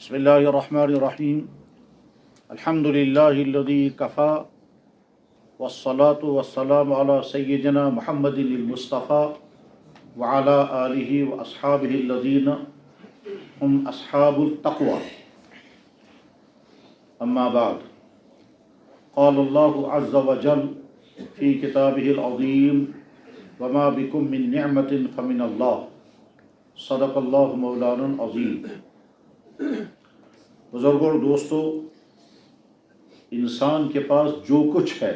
بسم اللہ الرحمن الرحیم الحمد للہ الذی کفا والصلاة والسلام علی سیدنا محمد المصطفیٰ وعلی آلہ واصحابہ الذین هم اصحاب التقوی اما بعد قال اللہ عز وجل فی کتابہ العظیم وما بکم من نعمت فمن اللہ صدق اللہ مولانا العظیم۔ بزرگوں اور دوستو، انسان کے پاس جو کچھ ہے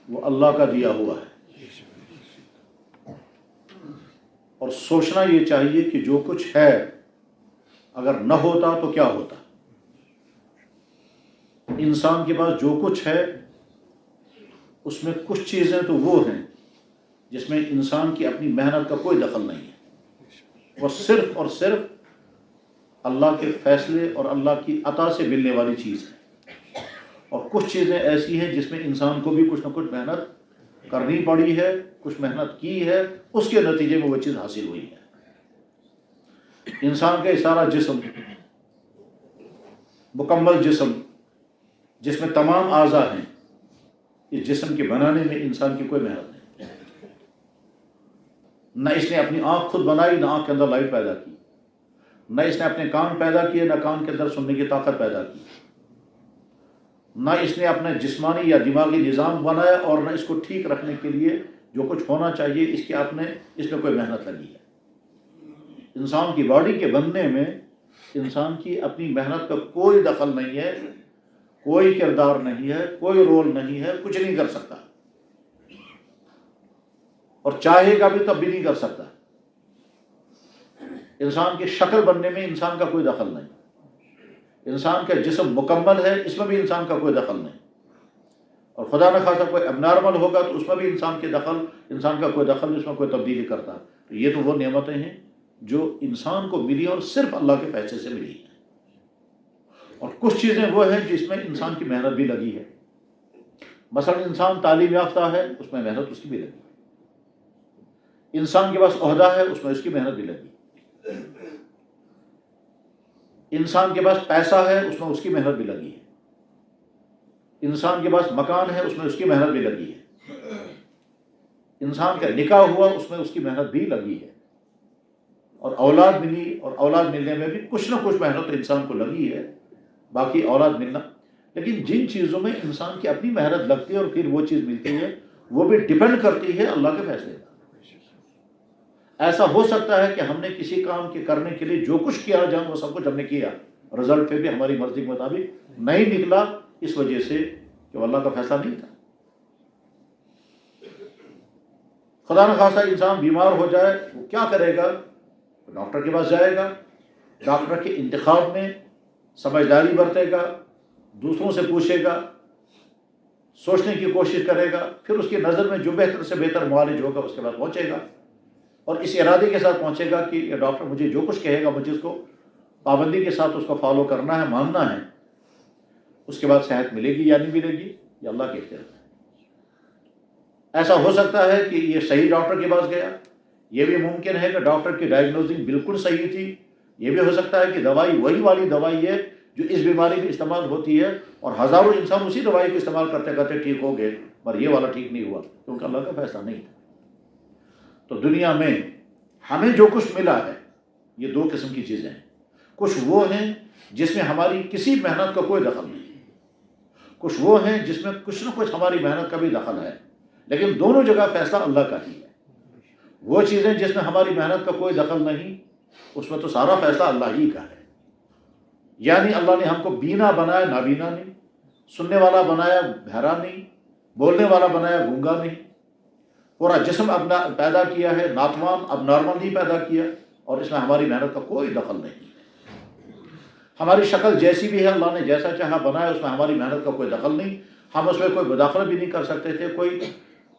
وہ اللہ کا دیا ہوا ہے، اور سوچنا یہ چاہیے کہ جو کچھ ہے اگر نہ ہوتا تو کیا ہوتا۔ انسان کے پاس جو کچھ ہے اس میں کچھ چیزیں تو وہ ہیں جس میں انسان کی اپنی محنت کا کوئی دخل نہیں ہے، وہ صرف اور صرف اللہ کے فیصلے اور اللہ کی عطا سے ملنے والی چیز ہے، اور کچھ چیزیں ایسی ہیں جس میں انسان کو بھی کچھ نہ کچھ محنت کرنی پڑی ہے، کچھ محنت کی ہے، اس کے نتیجے میں وہ چیز حاصل ہوئی ہے۔ انسان کا یہ سارا جسم مکمل جسم جس میں تمام اعضاء ہیں، اس جسم کے بنانے میں انسان کی کوئی محنت نہیں، نہ اس نے اپنی آنکھ خود بنائی، نہ آنکھ کے اندر لائٹ پیدا کی، نہ اس نے اپنے کان پیدا کیے، نہ کان کے اندر سننے کی طاقت پیدا کی، نہ اس نے اپنا جسمانی یا دماغی نظام بنایا، اور نہ اس کو ٹھیک رکھنے کے لیے جو کچھ ہونا چاہیے اس میں کوئی محنت لگی ہے۔ انسان کی باڈی کے بننے میں انسان کی اپنی محنت کا کوئی دخل نہیں ہے، کوئی کردار نہیں ہے، کوئی رول نہیں ہے، کچھ نہیں کر سکتا، اور چاہے گا بھی تب بھی نہیں کر سکتا۔ انسان کی شکل بننے میں انسان کا کوئی دخل نہیں، انسان کا جسم مکمل ہے، اس میں بھی انسان کا کوئی دخل نہیں، اور خدا نہ خواستہ کوئی اب نارمل ہوگا تو اس میں بھی انسان کا کوئی دخل، اس میں کوئی تبدیلی کرتا۔ تو یہ تو وہ نعمتیں ہیں جو انسان کو ملی اور صرف اللہ کے فیصلے سے ملی ہیں، اور کچھ چیزیں وہ ہیں جس میں انسان کی محنت بھی لگی ہے۔ مثلا انسان تعلیم یافتہ ہے، اس میں محنت اس کی بھی لگی، انسان کے پاس عہدہ ہے، اس میں اس کی محنت بھی لگی، انسان کے پاس پیسہ ہے، اس میں اس کی محنت بھی لگی ہے، انسان کے پاس مکان ہے، اس میں اس کی محنت بھی لگی ہے، انسان کا نکاح ہوا، اس میں اس کی محنت بھی لگی ہے، اور اولاد ملی، اور اولاد ملنے میں بھی کچھ نہ کچھ محنت تو انسان کو لگی ہے، باقی اولاد ملنا۔ لیکن جن چیزوں میں انسان کی اپنی محنت لگتی ہے اور پھر وہ چیز ملتی ہے، وہ بھی ڈیپینڈ کرتی ہے اللہ کے فیصلے پر۔ ایسا ہو سکتا ہے کہ ہم نے کسی کام کے کرنے کے لیے جو کچھ کیا جائے وہ سب کچھ ہم نے کیا، رزلٹ پہ بھی ہماری مرضی کے مطابق نہیں نکلا، اس وجہ سے کہ وہ اللہ کا فیصلہ نہیں تھا۔ خدا نہ خواستہ انسان بیمار ہو جائے، وہ کیا کرے گا؟ ڈاکٹر کے پاس جائے گا، ڈاکٹر کے انتخاب میں سمجھداری برتے گا، دوسروں سے پوچھے گا، سوچنے کی کوشش کرے گا، پھر اس کی نظر میں جو بہتر سے بہتر معالج ہوگا اس کے بعد پہنچے گا، اور اس ارادے کے ساتھ پہنچے گا کہ یہ ڈاکٹر مجھے جو کچھ کہے گا مجھے اس کو پابندی کے ساتھ اس کو فالو کرنا ہے، ماننا ہے۔ اس کے بعد صحت ملے گی یا نہیں ملے گی، یہ اللہ کے اختیار میں ہے۔ ایسا ہو سکتا ہے کہ یہ صحیح ڈاکٹر کے پاس گیا، یہ بھی ممکن ہے کہ ڈاکٹر کی ڈائگنوزنگ بالکل صحیح تھی، یہ بھی ہو سکتا ہے کہ دوائی وہی والی دوائی ہے جو اس بیماری میں استعمال ہوتی ہے، اور ہزاروں انسان اسی دوائی کو استعمال کرتے کرتے ٹھیک ہو گئے، پر یہ والا ٹھیک نہیں ہوا کیونکہ اللہ کا فیصلہ نہیں تھا۔ تو دنیا میں ہمیں جو کچھ ملا ہے یہ دو قسم کی چیزیں ہیں، کچھ وہ ہیں جس میں ہماری کسی محنت کا کوئی دخل نہیں، کچھ وہ ہیں جس میں کچھ نہ کچھ ہماری محنت کا بھی دخل ہے، لیکن دونوں جگہ فیصلہ اللہ کا ہی ہے۔ وہ چیزیں جس میں ہماری محنت کا کوئی دخل نہیں، اس میں تو سارا فیصلہ اللہ ہی کا ہے۔ یعنی اللہ نے ہم کو بینا بنایا، نابینا نہیں، سننے والا بنایا، بہرا نہیں، بولنے والا بنایا، گونگا نہیں، پورا جسم اب پیدا کیا ہے، ناتوان اب نارمل نہیں پیدا کیا، اور اس میں ہماری محنت کا کوئی دخل نہیں ہے۔ ہماری شکل جیسی بھی ہے، اللہ نے جیسا چاہا بنایا، اس میں ہماری محنت کا کوئی دخل نہیں، ہم اس میں کوئی مداخلت بھی نہیں کر سکتے تھے، کوئی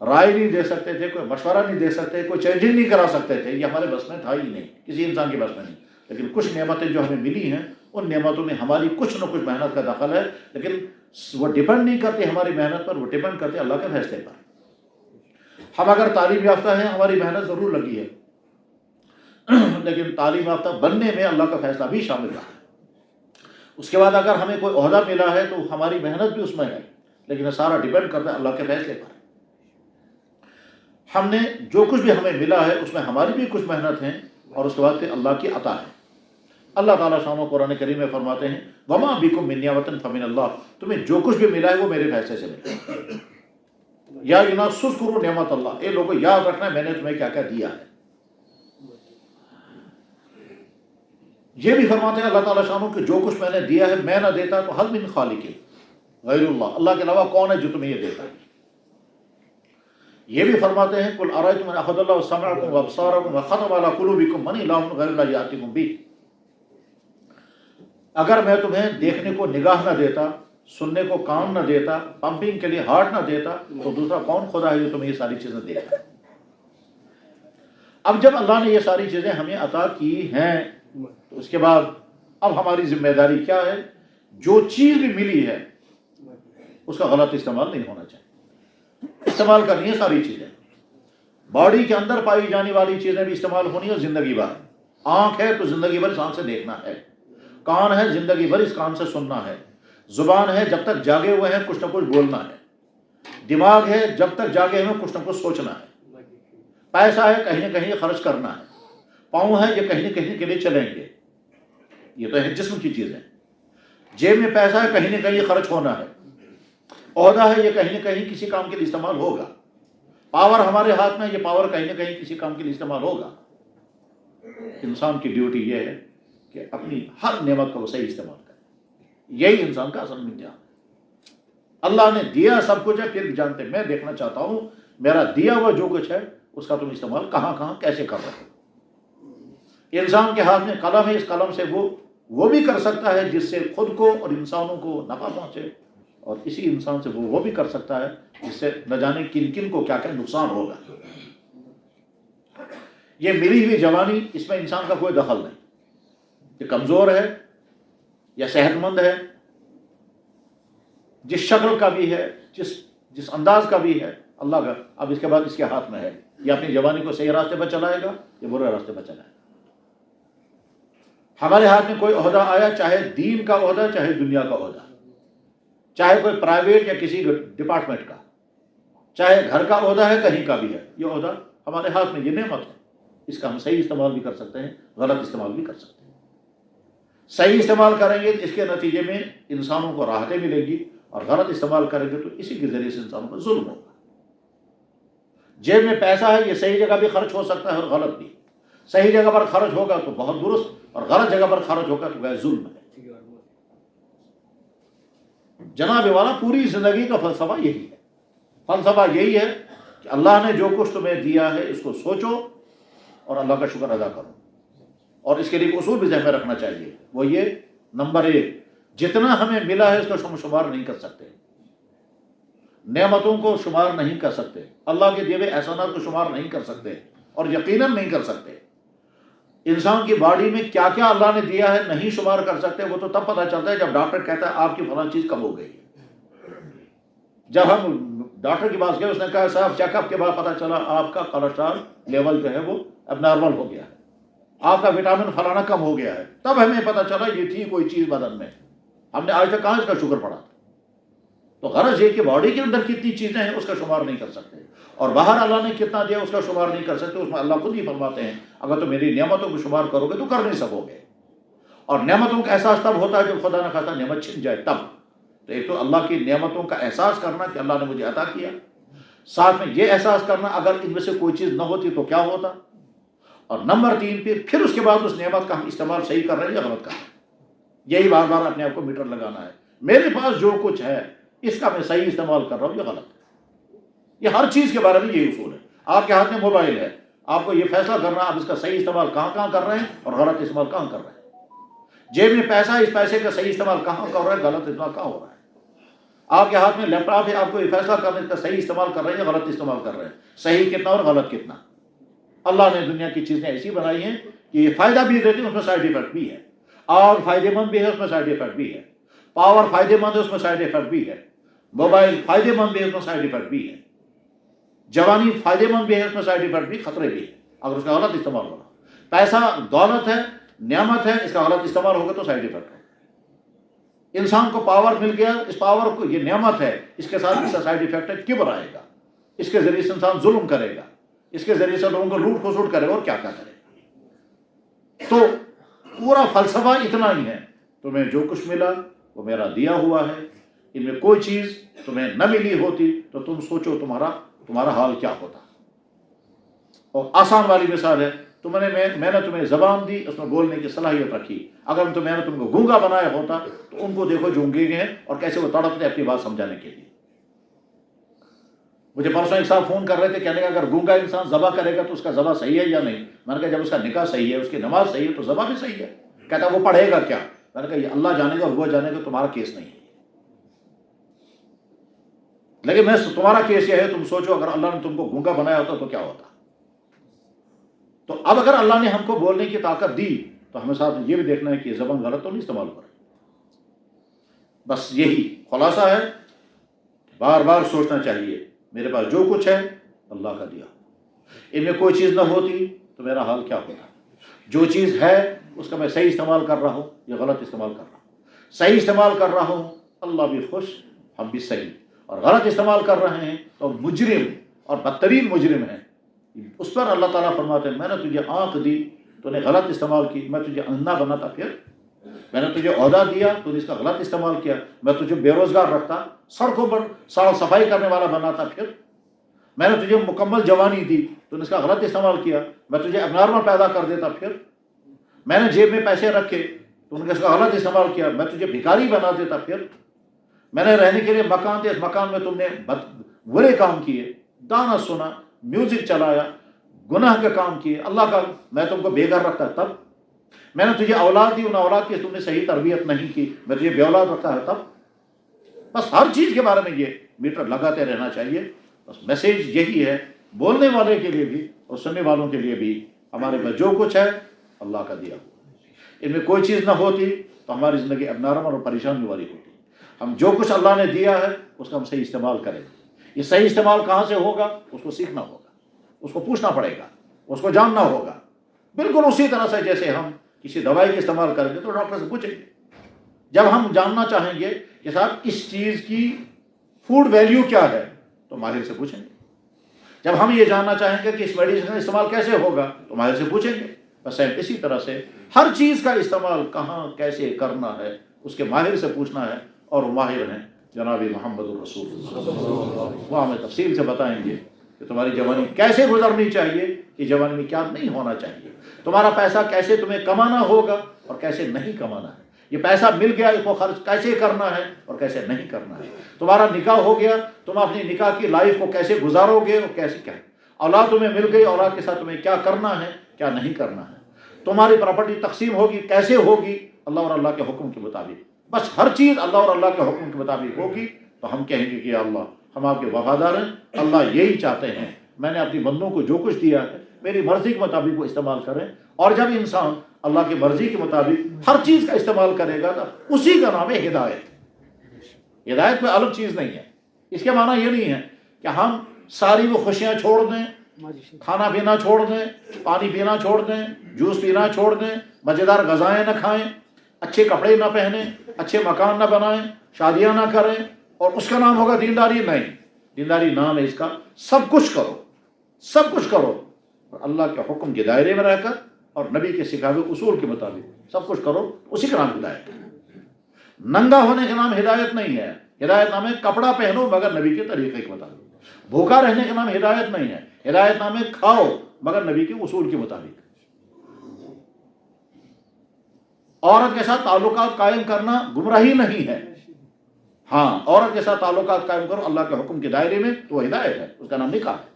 رائے نہیں دے سکتے تھے، کوئی مشورہ نہیں دے سکتے، کوئی چینجنگ نہیں کرا سکتے تھے، یہ ہمارے بس میں تھا ہی نہیں، کسی انسان کے بس میں نہیں۔ لیکن کچھ نعمتیں جو ہمیں ملی ہیں، ان نعمتوں میں ہماری کچھ نہ کچھ محنت کا دخل ہے، لیکن وہ ڈیپینڈ نہیں کرتے ہماری محنت پر، وہ ڈیپینڈ کرتے اللہ کے فیصلے پر۔ ہم اگر تعلیم یافتہ ہیں، ہماری محنت ضرور لگی ہے، لیکن تعلیم یافتہ بننے میں اللہ کا فیصلہ بھی شامل رہا ہے۔ اس کے بعد اگر ہمیں کوئی عہدہ ملا ہے تو ہماری محنت بھی اس میں ہے، لیکن یہ سارا ڈیپینڈ کرتا ہے اللہ کے فیصلے پر۔ ہم نے جو کچھ بھی ہمیں ملا ہے اس میں ہماری بھی کچھ محنت ہے، اور اس کے بعد پھر اللہ کی عطا ہے۔ اللہ تعالیٰ شان و قرآن کریم میں فرماتے ہیں وما بکم من نعمت فمن اللہ، تمہیں جو کچھ بھی ملا ہے وہ میرے فیصلے سے ملا ہے۔ یا الناس اذکروا نعمت اللہ، اے لوگوں یاد رکھنا ہے میں نے تمہیں کیا کیا دیا ہے۔ یہ بھی فرماتے ہیں اللہ تعالیٰ شانو کہ جو کچھ میں نے دیا ہے میں نہ دیتا تو حل من خالق غیر اللہ، اللہ کے علاوہ کون ہے جو تمہیں یہ دیتا ہے۔ یہ بھی فرماتے ہیں قل ارأیتم ان اخذ اللہ سمعکم وابصارکم وختم علی قلوبکم من الہ غیر اللہ یاتیکم بہ، اگر میں تمہیں دیکھنے کو نگاہ نہ دیتا، سننے کو کان نہ دیتا، پمپنگ کے لیے ہارٹ نہ دیتا، تو دوسرا کون خدا ہے جو تمہیں یہ ساری چیزیں دے گا۔ اب جب اللہ نے یہ ساری چیزیں ہمیں عطا کی ہیں تو اس کے بعد اب ہماری ذمہ داری کیا ہے؟ جو چیز بھی ملی ہے اس کا غلط استعمال نہیں ہونا چاہیے، استعمال کرنی ہے ساری چیزیں۔ باڈی کے اندر پائی جانے والی چیزیں بھی استعمال ہونی ہے زندگی بھر۔ آنکھ ہے تو زندگی بھر اس آنکھ سے دیکھنا ہے، کان ہے زندگی بھر اس کان سے سننا ہے، زبان ہے جب تک جاگے ہوئے ہیں کچھ نہ کچھ بولنا ہے، دماغ ہے جب تک جاگے ہوئے کچھ نہ کچھ سوچنا ہے، پیسہ ہے کہیں نہ کہیں خرچ کرنا ہے، پاؤں ہے یہ کہیں نہ کہیں کے لیے چلیں گے، یہ تو ہے جسم کی چیزیں۔ جیب میں پیسہ ہے کہیں نہ کہیں خرچ ہونا ہے، عہدہ ہے یہ کہیں نہ کہیں کسی کام کے لیے استعمال ہوگا، پاور ہمارے ہاتھ میں یہ پاور کہیں نہ کہیں کسی کام کے لیے استعمال ہوگا۔ انسان کی ڈیوٹی یہ ہے کہ اپنی ہر نعمت کا وہ صحیح استعمال کرے، یہی انسان کا اصل امتحان ہے۔ اللہ نے دیا سب کچھ ہے، پھر بھی جانتے میں دیکھنا چاہتا ہوں میرا دیا ہوا جو کچھ ہے اس کا تم استعمال کہاں کہاں کیسے کر رہے ہو۔ انسان کے ہاتھ میں قلم ہے، اس قلم سے وہ بھی کر سکتا ہے جس سے خود کو اور انسانوں کو نفع پہنچے، اور اسی انسان سے وہ بھی کر سکتا ہے جس سے نہ جانے کن کن کو کیا کیا نقصان ہوگا۔ یہ ملی ہوئی جوانی اس میں انسان کا کوئی دخل نہیں، یہ کمزور ہے یا صحت مند ہے، جس شکل کا بھی ہے جس انداز کا بھی ہے اللہ کا اب اس کے بعد اس کے ہاتھ میں ہے، یہ اپنی جوانی کو صحیح راستے پر چلائے گا یا برے راستے پر چلائے گا۔ ہمارے ہاتھ میں کوئی عہدہ آیا، چاہے دین کا عہدہ چاہے دنیا کا عہدہ، چاہے کوئی پرائیویٹ یا کسی ڈپارٹمنٹ کا، چاہے گھر کا عہدہ ہے کہیں کا بھی ہے، یہ عہدہ ہمارے ہاتھ میں، یہ نعمت ہے، اس کا ہم صحیح استعمال بھی کر سکتے ہیں، غلط استعمال بھی کر سکتے ہیں۔ صحیح استعمال کریں گے تو اس کے نتیجے میں انسانوں کو راحتیں ملیں گی، اور غلط استعمال کریں گے تو اسی کے ذریعے سے انسانوں پر ظلم ہوگا۔ جیب میں پیسہ ہے یہ صحیح جگہ بھی خرچ ہو سکتا ہے اور غلط بھی، صحیح جگہ پر خرچ ہوگا تو بہت درست، اور غلط جگہ پر خرچ ہوگا تو وہ ظلم ہے۔ جناب والا پوری زندگی کا فلسفہ یہی ہے، فلسفہ یہی ہے کہ اللہ نے جو کچھ تمہیں دیا ہے اس کو سوچو اور اللہ کا شکر ادا کرو، اور اس کے لیے اصول بھی ذہن میں رکھنا چاہیے، وہ یہ نمبر 1 جتنا ہمیں ملا ہے اس کا ہم شمار نہیں کر سکتے، نعمتوں کو شمار نہیں کر سکتے، اللہ کے دیے ہوئے احسانات کو شمار نہیں کر سکتے، اور یقیناً نہیں کر سکتے۔ انسان کی باڈی میں کیا کیا اللہ نے دیا ہے نہیں شمار کر سکتے، وہ تو تب پتہ چلتا ہے جب ڈاکٹر کہتا ہے آپ کی فلاں چیز کم ہو گئی ہے۔ جب ہم ڈاکٹر کے پاس گئے اس نے کہا صاحب چیک اپ کے بعد پتہ چلا آپ کا کولیسٹرول لیول جو ہے وہ اب نارمل ہو گیا ہے، آپ کا وٹامن فلانا کم ہو گیا ہے، تب ہمیں پتہ چلا یہ تھی کوئی چیز بدن میں، ہم نے آج تک کہاں اس کا شکر پڑا تھا۔ تو غرض یہ کہ باڈی کے اندر کتنی چیزیں ہیں اس کا شمار نہیں کر سکتے، اور باہر اللہ نے کتنا دیا اس کا شمار نہیں کر سکتے۔ اس میں اللہ خود ہی فرماتے ہیں اگر تو میری نعمتوں کو شمار کرو گے تو کر نہیں سکو گے، اور نعمتوں کا احساس تب ہوتا ہے جب خدا نہ خواستہ نعمت چھن جائے تب۔ تو ایک تو اللہ کی نعمتوں کا احساس کرنا کہ اللہ نے مجھے عطا کیا، ساتھ میں یہ احساس کرنا اگر ان میں سے کوئی چیز نہ ہوتی تو کیا ہوتا، اور نمبر 3 پھر اس کے بعد اس نعمت کا ہم استعمال صحیح کر رہے ہیں یا غلط کر رہے ہیں، یہی بار بار اپنے آپ کو میٹر لگانا ہے، میرے پاس جو کچھ ہے اس کا میں صحیح استعمال کر رہا ہوں یا غلط۔ یہ ہر چیز کے بارے میں یہی اصول ہے۔ آپ کے ہاتھ میں موبائل ہے، آپ کو یہ فیصلہ کرنا آپ اس کا صحیح استعمال کہاں کہاں کر رہے ہیں اور غلط استعمال کہاں کر رہے ہیں۔ جیب میں پیسہ، اس پیسے کا صحیح استعمال کہاں کر رہے ہیں، غلط استعمال کہاں ہو رہا ہے۔ آپ کے ہاتھ میں لیپ ٹاپ ہے، آپ کو یہ فیصلہ کرنا اس کا صحیح استعمال کر رہے ہیں یا غلط استعمال کر رہے ہیں، صحیح کتنا اور غلط کتنا۔ اللہ نے دنیا کی چیزیں ایسی بنائی ہیں کہ یہ فائدہ بھی دیتی ہیں، اس میں سائڈ ایفیکٹ بھی ہے، اور فائدے مند بھی ہے اس میں سائڈ ایفیکٹ بھی ہے، پاور فائدے مند ہے اس میں سائڈ ایفیکٹ بھی ہے، موبائل فائدے مند بھی ہے اس میں سائڈ ایفیکٹ بھی ہے، جوانی فائدے مند بھی ہے اس میں سائڈ ایفیکٹ بھی، خطرے بھی ہے اگر اس کا غلط استعمال ہوگا۔ پیسہ دولت ہے، نعمت ہے، اس کا غلط استعمال ہوگا تو سائڈ ایفیکٹ ہے۔ انسان کو پاور مل گیا، اس پاور کو، یہ نعمت ہے، اس کے ساتھ اس کا سائڈ افیکٹ ہے کبر آئے گا، اس کے ذریعے سے انسان ظلم کرے گا، اس کے ذریعے سے لوگوں کو لوٹ کھسوٹ کرے گا اور کیا کرے گا۔ تو پورا فلسفہ اتنا ہی ہے، تمہیں جو کچھ ملا وہ میرا دیا ہوا ہے، ان میں کوئی چیز تمہیں نہ ملی ہوتی تو تم سوچو تمہارا حال کیا ہوتا۔ اور آسان والی مثال ہے، میں نے تمہیں زبان دی، اس میں بولنے کی صلاحیت رکھی، اگر میں نے تم کو گونگا بنایا ہوتا تو ان کو دیکھو جو گونگے ہیں اور کیسے وہ تڑپتے اپنی بات سمجھانے کے لیے۔ مجھے پرسوں ایک صاحب فون کر رہے تھے، کہنے کا اگر گونگا انسان ذبح کرے گا تو اس کا ذبح صحیح ہے یا نہیں؟ میں نے کہا جب اس کا نکاح صحیح ہے، اس کی نماز صحیح ہے تو ذبح بھی صحیح ہے۔ کہتا وہ پڑھے گا کیا؟ میں نے کہا یہ اللہ جانے گا اور وہ جانے گا، تمہارا کیس نہیں ہے، لیکن تمہارا کیس یہ ہے، تم سوچو اگر اللہ نے تم کو گونگا بنایا ہوتا تو کیا ہوتا۔ تو اب اگر اللہ نے ہم کو بولنے کی طاقت دی تو ہمیں ساتھ یہ بھی دیکھنا ہے کہ یہ زبان غلط تو نہیں استعمال ہو رہی۔ بس یہی خلاصہ ہے، بار بار سوچنا چاہیے میرے پاس جو کچھ ہے اللہ کا دیا، ان میں کوئی چیز نہ ہوتی تو میرا حال کیا ہوتا۔ جو چیز ہے اس کا میں صحیح استعمال کر رہا ہوں یا غلط استعمال کر رہا ہوں، صحیح استعمال کر رہا ہوں اللہ بھی خوش، ہم بھی صحیح، اور غلط استعمال کر رہے ہیں تو مجرم اور بدترین مجرم ہیں۔ اس پر اللہ تعالیٰ فرماتے ہیں میں نے تجھے آنکھ دی تو نے غلط استعمال کی، میں تجھے اندھا بناتا پھر، میں نے تجھے عہدہ دیا تو نے اس کا غلط استعمال کیا، میں تجھے بے روزگار رکھتا، سڑکوں پر صفائی کرنے والا بناتا پھر، میں نے تجھے مکمل جوانی دی تو نے اس کا غلط استعمال کیا، میں تجھے ابنارمل پیدا کر دیتا پھر، میں نے جیب میں پیسے رکھے تو نے اس کا غلط استعمال کیا، میں تجھے بھکاری بنا دیتا پھر، میں نے رہنے کے لیے مکان دے، اس مکان میں تم نے برے کام کیے، گانا سنا، میوزک چلایا، گناہ کے کام کیے، اللہ کا میں تم کو بے گھر رکھتا تب، میں نے تجھے اولاد دی، ان اولاد کی تم نے صحیح تربیت نہیں کی، میں تجھے بے اولاد رکھتا ہے تب۔ بس ہر چیز کے بارے میں یہ میٹر لگاتے رہنا چاہیے۔ بس میسیج یہی ہے بولنے والے کے لیے بھی اور سننے والوں کے لیے بھی، ہمارے پاس جو کچھ ہے اللہ کا دیا، ان میں کوئی چیز نہ ہوتی تو ہماری زندگی ابنارمل اور پریشانی والی ہوتی۔ ہم جو کچھ اللہ نے دیا ہے اس کا ہم صحیح استعمال کریں۔ یہ صحیح استعمال کہاں سے ہوگا؟ اس کو سیکھنا ہوگا، اس کو پوچھنا پڑے گا، اس کو جاننا ہوگا۔ بالکل اسی طرح سے جیسے ہم کسی دوائی کا استعمال کریں گے تو ڈاکٹر سے پوچھیں گے۔ جب ہم جاننا چاہیں گے کہ صاحب اس چیز کی فوڈ ویلیو کیا ہے تو ماہر سے پوچھیں گے۔ جب ہم یہ جاننا چاہیں گے کہ اس میڈیسن کا استعمال کیسے ہوگا تو ماہر سے پوچھیں گے۔ بس اسی طرح سے ہر چیز کا استعمال کہاں کیسے کرنا ہے اس کے ماہر سے پوچھنا ہے، اور وہ ماہر ہیں جناب محمد الرسول اللہ۔ وہ ہمیں تفصیل سے بتائیں گے کہ تمہاری جوانی کیسے گزرنی چاہیے، کہ جوانی میں کیا نہیں ہونا چاہیے، تمہارا پیسہ کیسے تمہیں کمانا ہوگا اور کیسے نہیں کمانا ہے، یہ پیسہ مل گیا اس کو خرچ کیسے کرنا ہے اور کیسے نہیں کرنا ہے، تمہارا نکاح ہو گیا تم اپنی نکاح کی لائف کو کیسے گزارو گے اور کیسے کیا، اولاد تمہیں مل گئی اولاد کے ساتھ تمہیں کیا کرنا ہے کیا نہیں کرنا ہے، تمہاری پراپرٹی تقسیم ہوگی کیسے ہوگی اللہ اور اللہ کے حکم کے مطابق۔ بس ہر چیز اللہ اور اللہ کے حکم کے مطابق ہوگی تو ہم کہیں گے کہ یا اللہ ہم آپ کے وفادار ہیں، اللہ یہی چاہتے ہیں میں نے اپنی بندوں کو جو کچھ دیا ہے میری مرضی کے مطابق وہ استعمال کریں۔ اور جب انسان اللہ کی مرضی کے مطابق ہر چیز کا استعمال کرے گا تو اسی کا نام ہے ہدایت۔ ہدایت کوئی الگ چیز نہیں ہے، اس کے معنی یہ نہیں ہے کہ ہم ساری وہ خوشیاں چھوڑ دیں، کھانا پینا چھوڑ دیں، پانی پینا چھوڑ دیں، جوس پینا چھوڑ دیں، مزیدار غذائیں نہ کھائیں، اچھے کپڑے نہ پہنیں، اچھے مکان نہ بنائیں، شادیاں نہ کریں، اور اس کا نام ہوگا دینداری۔ نہیں، دینداری نام ہے اس کا سب کچھ کرو، سب کچھ کرو اور اللہ کے حکم کے دائرے میں رہ کر اور نبی کے سکھائے ہوئے اصول کے مطابق سب کچھ کرو، اسی کا نام ہدایت ہے۔ ننگا ہونے کا نام ہدایت نہیں ہے، ہدایت نام ہے کپڑا پہنو مگر نبی کے طریقے کے مطابق۔ بھوکا رہنے کا نام ہدایت نہیں ہے، ہدایت نام ہے کھاؤ مگر نبی کے اصول کے مطابق۔ عورت کے ساتھ تعلقات قائم کرنا گمراہی نہیں ہے، ہاں عورت کے ساتھ تعلقات قائم کرو اللہ کے حکم کے دائرے میں تو وہ ہدایت ہے، اس کا نام نکاح ہے۔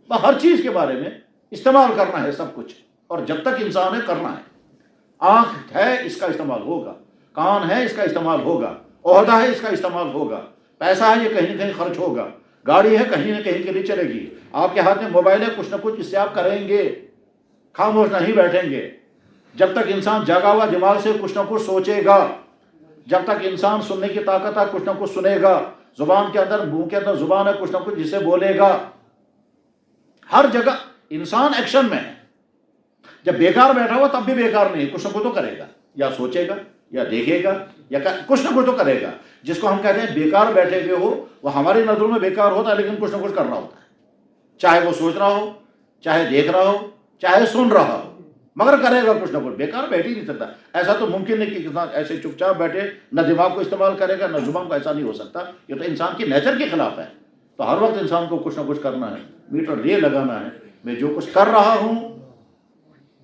بس ہر چیز کے بارے میں استعمال کرنا ہے سب کچھ، اور جب تک انسان ہے کرنا ہے۔ آنکھ ہے اس کا استعمال ہوگا، کان ہے اس کا استعمال ہوگا، عہدہ ہے اس کا استعمال ہوگا، پیسہ ہے یہ کہیں نہ کہیں خرچ ہوگا، گاڑی ہے کہیں نہ کہیں کے لیے چلے گی، آپ کے ہاتھ میں موبائل ہے کچھ نہ کچھ اس سے آپ کریں گے، خاموش نہیں بیٹھیں گے۔ جب تک انسان جاگا ہوا دماغ سے کچھ نہ کچھ سوچے گا، جب تک انسان سننے کی طاقت ہے کچھ نہ کچھ سنے گا، زبان کے اندر منہ کے اندر زبان ہے کچھ نہ کچھ جسے بولے گا، ہر جگہ انسان ایکشن میں ہے۔ جب بیکار بیٹھا ہوا تب بھی بیکار نہیں، کچھ نہ کچھ تو کرے گا، یا سوچے گا یا دیکھے گا یا کچھ نہ کچھ تو کرے گا. جس کو ہم کہتے ہیں بیکار بیٹھے ہوئے ہو، وہ ہماری نظروں میں بیکار ہوتا ہے لیکن کچھ نہ کچھ کر رہا ہوتا ہے، چاہے وہ سوچ رہا ہو، چاہے دیکھ رہا ہو، چاہے سن رہا ہو، مگر کرے گا کچھ نہ کچھ. بیکار بیٹھ ہی نہیں سکتا. ایسا تو ممکن نہیں کہ انسان ایسے چپ چاپ بیٹھے، نہ دماغ کو استعمال کرے گا نہ زبان کو. ایسا نہیں ہو سکتا. یہ تو انسان کی نیچر کے خلاف ہے. تو ہر وقت انسان کو کچھ نہ کچھ کرنا ہے. میٹر یہ لگانا ہے، میں جو کچھ کر رہا ہوں،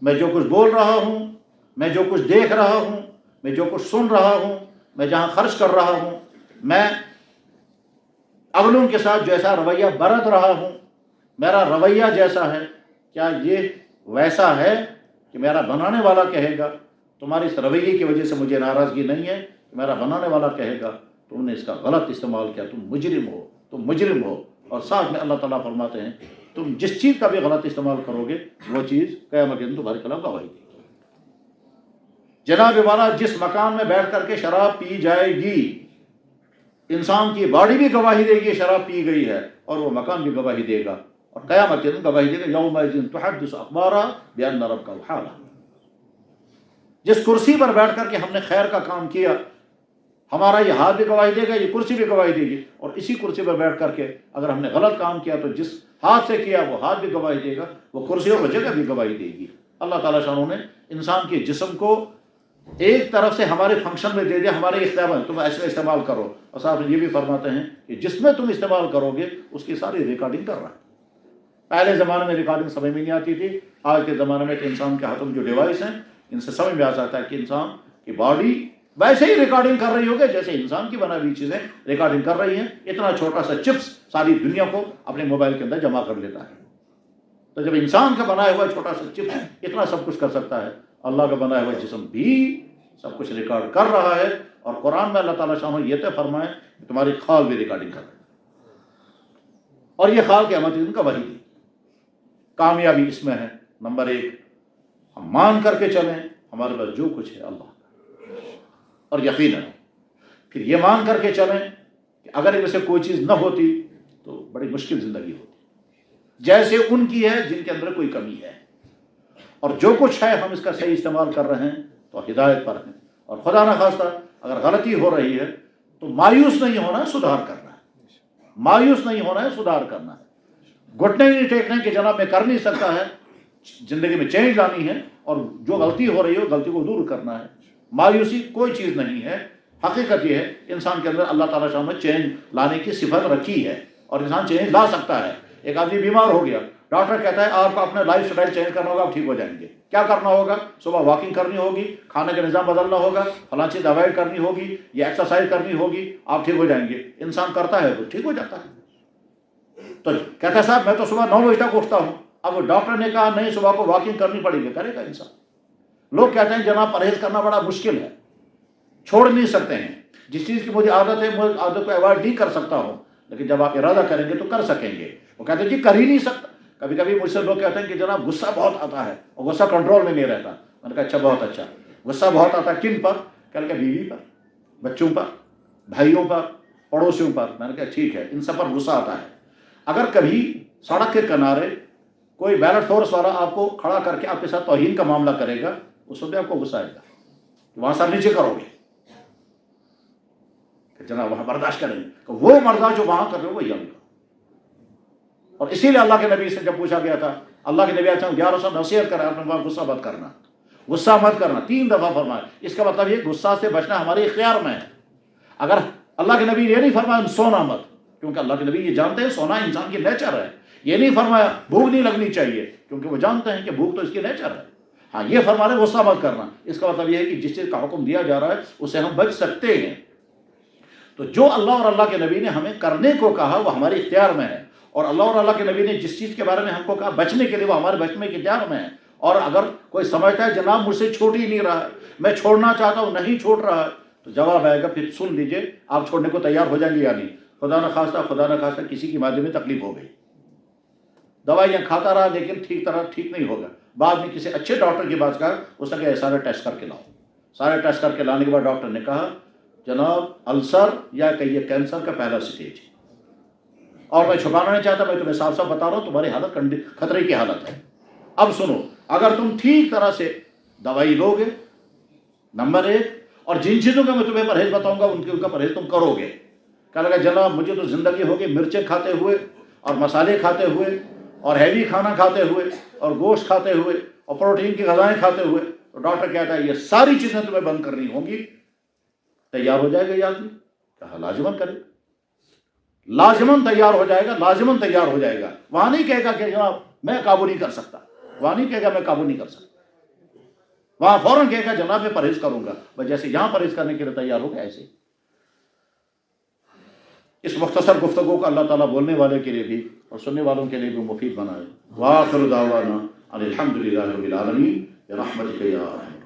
میں جو کچھ بول رہا ہوں، میں جو کچھ دیکھ رہا ہوں، میں جو کچھ سن رہا ہوں، میں جہاں خرچ کر رہا ہوں، میں اولوں کے ساتھ جیسا رویہ برت رہا ہوں، میرا رویہ جیسا ہے، کیا یہ ویسا ہے کہ میرا بنانے والا کہے گا تمہاری اس رویے کی وجہ سے مجھے ناراضگی نہیں ہے، میرا بنانے والا کہے گا تم نے اس کا غلط استعمال کیا، تم مجرم ہو، تم مجرم ہو. اور ساتھ میں اللہ تعالیٰ فرماتے ہیں تم جس چیز کا بھی غلط استعمال کرو گے وہ چیز قیامت کے دن تمہارے خلاف گواہی دے گی. جناب والا، جس مکان میں بیٹھ کر کے شراب پی جائے گی، انسان کی باڈی بھی گواہی دے گی شراب پی گئی ہے، اور وہ مکان بھی گواہی دے گا، اور قیامت کے دن گواہی دے گا یومئذ تحدث اخبارها بان ربک اوحی لها. جس کرسی پر بیٹھ کر کے ہم نے خیر کا کام کیا، ہمارا یہ ہاتھ بھی گواہی دے گا، یہ کرسی بھی گواہی دے گی. اور اسی کرسی پر بیٹھ کر کے اگر ہم نے غلط کام کیا تو جس ہاتھ سے کیا وہ ہاتھ بھی گواہی دے گا، وہ کرسی اور وہ جگہ بھی گواہی دے گی. اللہ تعالیٰ شانہ نے انسان کے جسم کو ایک طرف سے ہمارے فنکشن میں دے دیا، ہمارے اختیار میں تم ایسے استعمال کرو. اور صاحب یہ بھی فرماتے ہیں کہ جس میں تم استعمال کرو گے اس کی ساری ریکارڈنگ کر رہا ہے. پہلے زمانے میں ریکارڈنگ سمجھ میں نہیں آتی تھی. آج کے زمانے میں کہ انسان کے ہاتھوں میں جو ڈیوائس ہیں ان سے سمجھ میں آ جاتا ہے کہ انسان کی باڈی ویسے ہی ریکارڈنگ کر رہی ہوگی جیسے انسان کی بنائی ہوئی چیزیں ریکارڈنگ کر رہی ہیں. اتنا چھوٹا سا چپس ساری دنیا کو اپنے موبائل کے اندر جمع کر لیتا ہے. تو جب انسان کا بنایا ہوا چھوٹا سا چپس اتنا سب کچھ کر سکتا ہے، اللہ کا بنایا ہوا جسم بھی سب کچھ ریکارڈ کر رہا ہے. اور قرآن میں اللہ تعالیٰ شاہ یہ تو فرمائے کہ تمہاری خال بھی ریکارڈنگ کر رہا ہے، اور یہ خال قیامت کے دن کا وہی دی. کامیابی اس میں ہے نمبر 1 ہم مان کر کے چلیں ہمارے پاس جو کچھ ہے اللہ کا، اور یقیناً پھر یہ مان کر کے چلیں کہ اگر ان میں سے کوئی چیز نہ ہوتی تو بڑی مشکل زندگی ہوتی، جیسے ان کی ہے جن کے اندر کوئی کمی ہے. اور جو کچھ ہے ہم اس کا صحیح استعمال کر رہے ہیں تو ہدایت پر ہیں. اور خدا نہ خواستہ اگر غلطی ہو رہی ہے تو مایوس نہیں ہونا ہے، سدھار کرنا ہے. مایوس نہیں ہونا ہے، سدھار کرنا ہے. گھٹنے نہیں ٹیکنے کہ جناب میں کر نہیں سکتا ہے. زندگی میں چینج لانی ہے اور جو غلطی ہو رہی ہے غلطی کو دور کرنا ہے. مایوسی کوئی چیز نہیں ہے. حقیقت یہ ہے انسان کے اندر اللہ تعالیٰ شاہ نے چینج لانے کی صفت رکھی ہے اور انسان چینج لا سکتا ہے. ایک آدمی بیمار ہو گیا، ڈاکٹر کہتا ہے آپ کو اپنا لائف سٹائل چینج کرنا ہوگا، آپ ٹھیک ہو جائیں گے. کیا کرنا ہوگا؟ صبح واکنگ کرنی ہوگی، کھانے کا نظام بدلنا ہوگا، فلاں چیز اوائڈ کرنی ہوگی، یہ ایکسرسائز کرنی ہوگی، آپ ٹھیک ہو جائیں گے. انسان کرتا ہے وہ ٹھیک ہو جاتا ہے. تو کہتا ہے صاحب میں تو صبح 9 بجے تک اٹھتا ہوں. اب ڈاکٹر نے کہا نہیں صبح کو واکنگ کرنی پڑے گی، کرے گا انسان. لوگ کہتے ہیں جناب پرہیز کرنا بڑا مشکل ہے، چھوڑ نہیں سکتے ہیں. جس چیز کی مجھے عادت ہے میں عادت کو اوائڈ نہیں کر سکتا ہوں، لیکن جب آپ ارادہ کریں گے تو کر سکیں گے. وہ کہتے ہیں جی کر ہی نہیں سکتا. کبھی کبھی مجھ سے لوگ کہتے ہیں کہ جناب غصہ بہت آتا ہے اور غصہ کنٹرول میں نہیں رہتا. میں نے کہا اچھا بہت اچھا. غصہ بہت آتا ہے کن پر؟ کہنے کہ بیوی پر، بچوں پر، بھائیوں پر، پڑوسیوں پر. میں نے کہا ٹھیک ہے ان سب پر غصہ آتا ہے. اگر کبھی سڑک کے کنارے کوئی بیلٹ فورس والا آپ کو کھڑا کر کے آپ کے ساتھ توہین کا معاملہ کرے گا اس وقت آپ کو غصہ آئے گا، وہاں سر نیچے کرو گے کہ جناب وہاں برداشت کریں گے. وہ مردہ جو وہاں کر رہے ہو وہی ہم. اور اسی لیے اللہ کے نبی سے جب پوچھا گیا تھا اللہ کے نبی اچھا 1100 نصیحت کرا اپنے پاس غصہ مت کرنا، غصہ مت کرنا 3 دفعہ فرمایا. اس کا مطلب یہ غصہ سے بچنا ہمارے اختیار میں ہے. اگر اللہ کے نبی یہ نہیں فرمایا سونا مت، کیونکہ اللہ کے نبی یہ جانتے ہیں سونا انسان کی نیچر ہے. یہ نہیں فرمایا بھوک نہیں لگنی چاہیے، کیونکہ وہ جانتے ہیں کہ بھوک تو اس کی نیچر ہے. ہاں یہ فرما رہے غصہ مت کرنا، اس کا مطلب یہ ہے کہ جس چیز کا حکم دیا جا رہا ہے اس سے ہم بچ سکتے ہیں. تو جو اللہ اور اللہ کے نبی نے ہمیں کرنے کو کہا وہ ہمارے اختیار میں ہے، اور اللہ اور اللہ کے نبی نے جس چیز کے بارے میں ہم کو کہا بچنے کے لیے وہ ہمارے بچنے کے اختیار میں ہے. اور اگر کوئی سمجھتا ہے جناب مجھ سے چھوٹ ہی نہیں رہا ہے، میں چھوڑنا چاہتا ہوں نہیں چھوٹ رہا ہے، تو جواب آئے گا پھر سن لیجئے آپ چھوڑنے کو تیار ہو جائیں گے یا نہیں. خدا نہ خواستہ کسی کی مادے میں تکلیف ہو گئی، دوائیاں کھاتا رہا لیکن ٹھیک نہیں ہوگا. بعد میں کسی اچھے ڈاکٹر کے پاس کہا، اس نے کہا سارے ٹیسٹ کر کے لاؤ. سارے ٹیسٹ کر کے لانے کے بعد ڈاکٹر نے کہا جناب السر یا کہیے کینسر کا پہلا سٹیج. اور میں چھپانا نہیں چاہتا، میں تمہیں صاف صاف بتا رہا ہوں تمہاری حالت خطرے کی حالت ہے. اب سنو، اگر تم ٹھیک طرح سے دوائی لو گے نمبر 1، اور جن چیزوں کا میں تمہیں پرہیز بتاؤں گا ان کا پرہیز تم کرو گے. کہنے لگا جناب مجھے تو زندگی ہوگی مرچیں کھاتے ہوئے اور مسالے کھاتے ہوئے اور ہیوی کھانا کھاتے ہوئے اور گوشت کھاتے ہوئے اور پروٹین کی غذائیں کھاتے ہوئے. تو ڈاکٹر کہتا ہے یہ ساری چیزیں تمہیں بند کرنی ہوں گی. تیار ہو جائے گا یہ آدمی؟ کہا لازماً کرے، لازماً تیار ہو جائے گا، لازماً تیار ہو جائے گا. وہاں نہیں کہے گا کہ جناب میں قابو نہیں کر سکتا، وہاں نہیں کہے گا میں قابو نہیں کر سکتا، وہاں فوراً کہے گا جناب میں پرہیز کروں گا. بس جیسے یہاں پرہیز کرنے کے لیے تیار ہو گیا ایسے. اس مختصر گفتگو کو اللہ تعالیٰ بولنے والے کے لیے بھی اور سننے والوں کے لیے بھی مفید بنائے. وآخر دعوانا ان الحمد للہ رب العالمین برحمتک یا ارحم